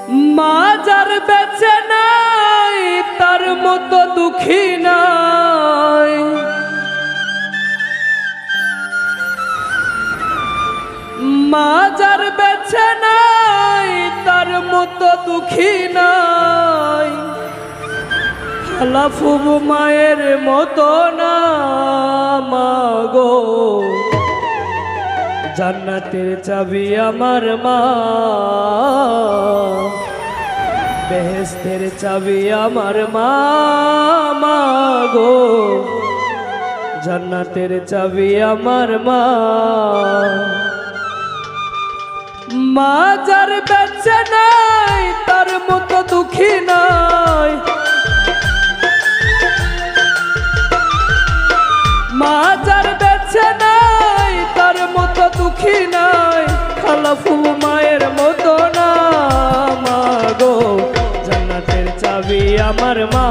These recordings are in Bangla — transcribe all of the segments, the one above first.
মা যার বেঁচে নাই তার মতো দুঃখী নাই, মা যার বেঁচে নাই তার মতো দুঃখী নাই, খালা ফুবু মায়ের মতো না মাগো, জান্নাতের চাবি আমার মা, বেহেশতের চাবি আমার মা মাগো, জান্নাতের চাবি আমার মা। মা যার বেঁচে নাই তার মতো দুঃখী নাই, মা যার বেঁচে নাই তার মতো দুঃখী নাই, খালা ফুবু মায়ের মতো না মাগো, জান্নাতের চাবি আমার মা,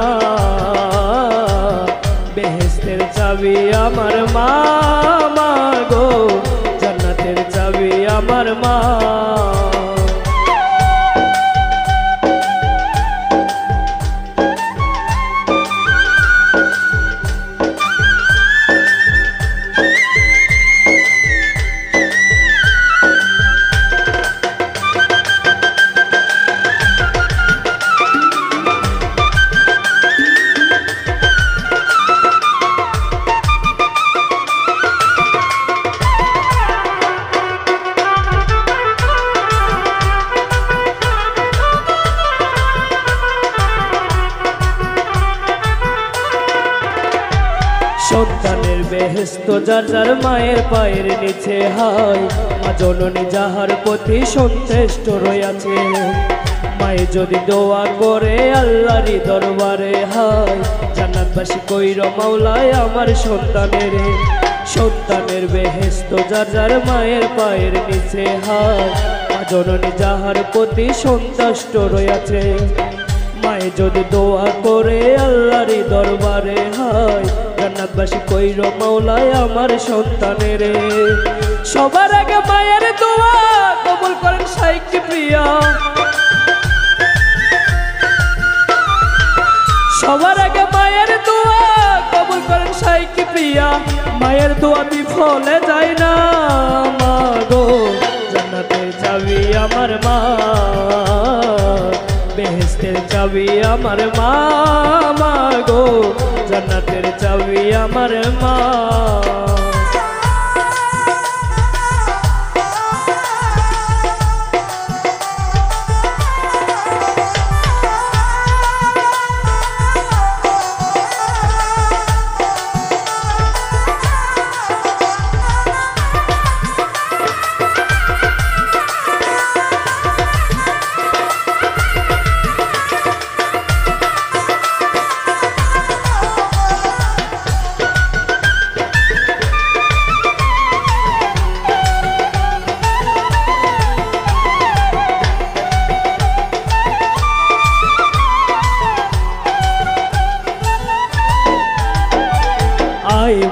বেহেশতের চাবি আমার মা মাগো, জান্নাতের চাবি আমার মা। সন্তানের বেহেশত যার যার মায়ের পায়ের নিচে হায়, মা জননী যাহার প্রতি সন্তুষ্ট রয়েছে, মায়ে যদি দোয়া করে আল্লাহরই দরবারে হায়, জান্নাতবাসী কইর মাওলায় আমার সন্তানের, সন্তানের বেহেশত যার যার মায়ের পায়ের নিচে হায়, মা জননী যাহার প্রতি সন্তুষ্ট রয়েছে, মায়ে যদি দোয়া করে আল্লাহরই দরবারে হায়, জান্নাতবাসী কইর মাওলায় আমার সন্তানের। সবার আগে মায়ের দোয়া কবুল করেন শাইখ প্রিয়া, সবার আগে মায়ের দোয়া কবুল করেন শাইখ প্রিয়া, মায়ের দোয়া বিফলে যায় না মাগো, জান্নাতের চাবি আমার মা, বেহেশতের চাবি আমার মা মাগো, জান্নাতের চাবি আমার মা।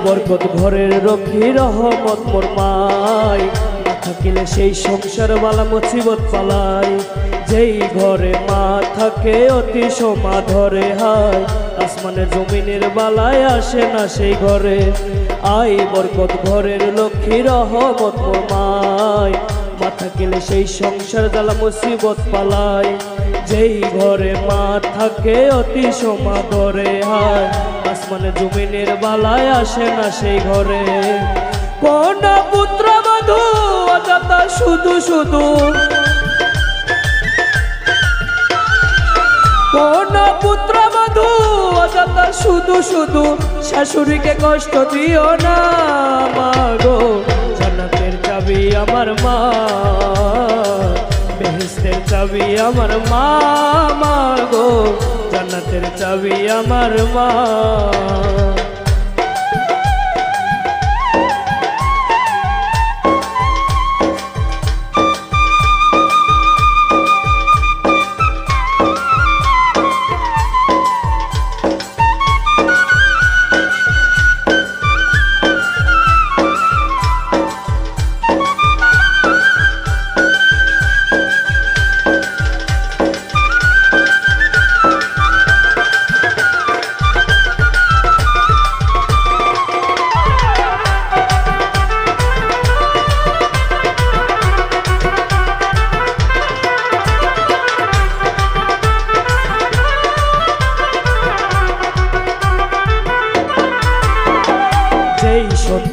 বরকত ঘরের রক্ষী রহমত মোর মাই, মা থাকিলে সেই সংসার বালা মুসিবত পালাই, যেই ঘরে মা থাকে অতি সমা ধরে হায়, আসমানের জমিনের বালায় আসে না সেই ঘরে, আই বরকত ঘরের লক্ষ্মী রহমত মোর মাই, মা থাকিলে সেই সংসার জ্বালা মুসিবত পালাই, যেই ঘরে মা থাকে অতি সমা ধরে হায়, আসমানে জমিনের বালায় আসে না সেই ঘরে, কোন পুত্র বধূ অযথা শুধু শুধু, কোন পুত্র বধূ অযথা শুধু শুধু, শাশুড়িকে কষ্ট দিও না মাগো, জান্নাতের চাবি আমার মা, বেহেশতের চাবি আমার মা মাগো, জান্নাতের চাবি আমার মা।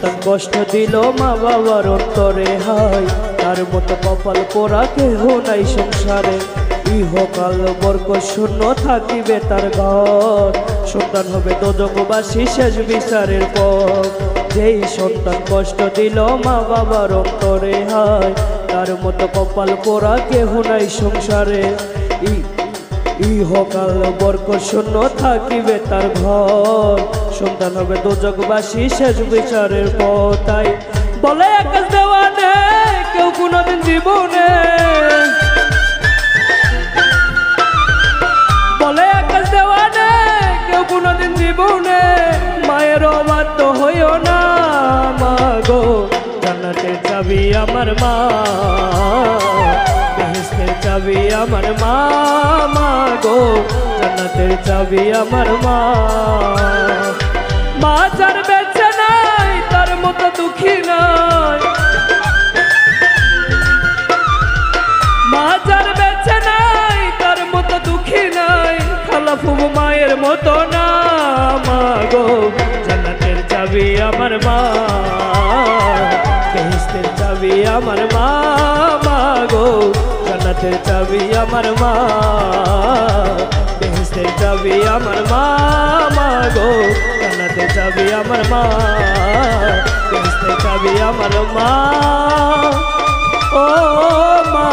সন্তান কষ্ট দিল মা বাবার অন্তরে হায় তার মতো কপাল পোড়া কেহ নাই সংসারে ইহকাল বর্গ শূন্য থাকিবে তার ঘর সন্তান হবে দোজকবাসী শেষ বিচারের পর যেই সন্তান কষ্ট দিল মা বাবার অন্তরে হায় তার মতো কপাল পোড়া কেহ নাই সংসারে ইহকাল বর্গ শূন্য থাকিবে তার ঘর সন্তান হবে দোজকবাসী শেষ বিচারের পর তাই বলে আকাশ দেওয়ানে কেউ কোনোদিন জীবনে বলে আকাশ দেওয়ানে কেউ কোনোদিন জীবনে মায়ের অবাধ্য হইও না মা গো জান্নাতের চাবি আমার মা বেহেশতের চাবি আমার মা মা গো জান্নাতের চাবি আমার মা মা যার বেঁচে নাই তার মতো দুঃখী নাই মা যার বেঁচে নাই তার মতো দুঃখী নাই খালা ফুবু মায়ের মতো না মা গো জান্নাতের চাবি আমার মা বেহেশতের চাবি আমার মা মা গো জান্নাতের চাবি আমার মা বেহেশতের চাবি আমার মা মা গো জান্নাতের চাবি আমার মা বেহেশতের চাবি আমার মা ও মা